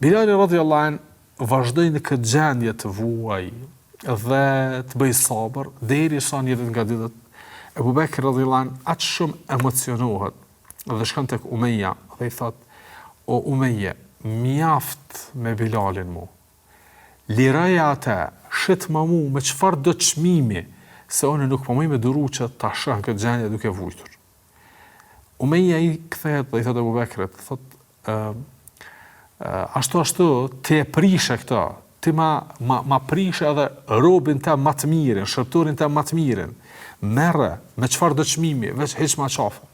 Bilali radhiyallahu anhu vazhdoi në këtë gjendje të vuaj dhe të bëj sabër derisa një ditë nga ditët Ebu Bekri radhiyallahu anhu aq shumë emocionohet dhe shkon tek Umeja dhe i thot: "O Umeje, mjaft me Bilalin mu. Liraja ata, shit ma mu me çfarë do çmimi, se unë nuk po më me duru që ta shoh këtë gjendje duke vujtur." Umeja i kthehet dhe i thot Ebu Bekrit, thot: ashtu ti e prishe këta, ti ma prishe edhe robin të më të mirin, shërptorin të më të mirin, merre, me çfarë do çmimi, veç hiç ma qafa.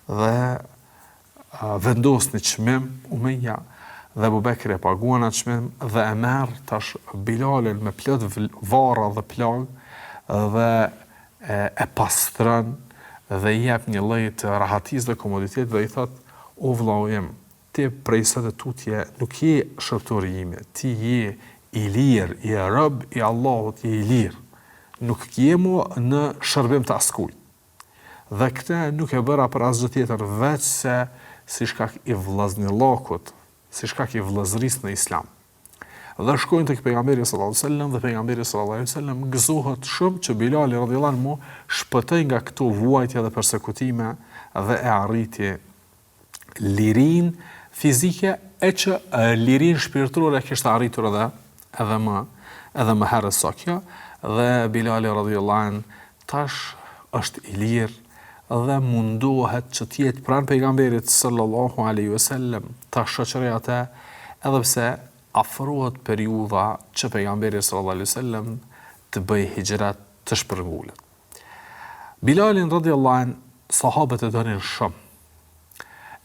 Dhe vendos një çmim Umeja, dhe Ebu Bekri e paguan atë çmim dhe e merr tash Bilalin me plot varra dhe plag dhe e pastron dhe i jep një lloj të rahatisë dhe komoditetit dhe i thot: "O vllau im, ti prej sot e tutje nuk je shërptori im, ti je i lirë, je rob i Allahut, je i lirë. Nuk je mu në shërbim të askujt." Dhe këtë nuk e bëra për asgjë tjetër veç se si shkak i vllaznillokut, si shkak i vëllazërisë në Islam. Dhe shkojnë tek pejgamberi sallallahu alajhi wasallam dhe pejgamberi sallallahu alajhi wasallam gëzohet shumë që Bilali radhiyallahu anhu shpëtoi nga këto vuajtje dhe persekutime dhe e arriti lirin fizike e që lirin shpirtërore kishte arritur edhe më herët sa kjo, dhe Bilali radhiyallahu anhu tash është i lirë dhe mundohet që të jetë pranë pejgamberit sallallahu alaihi wasallam, ta shoqëroj atë, edhe pse afrohet periudha që pejgamberi sallallahu alaihi wasallam të bëjë hijrat të shpërngulët. Bilalin radhiyallahu anhu sahabët e donin shumë.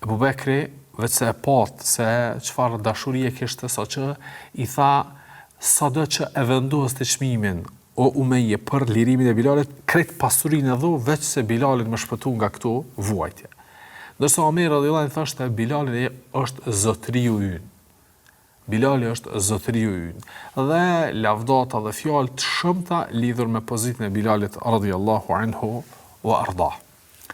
Ebu Bekri vetë se e pat se çfarë dashurie kishte, saqë i tha: "Sado që e vendos të çmimin o Umeje për lirimin e Bilalit, krejt pasurinë e dho, veç se Bilalin më shpëtu nga këto vuajtje." Ndërsa Omer radhiyallahu anhu thoshte: "Bilali është zotriu ynë. Bilali është zotriu ynë." Dhe lavdata dhe fjalë të shumta lidhur me pozitën e Bilalit radhiyallahu anhu wa ardah.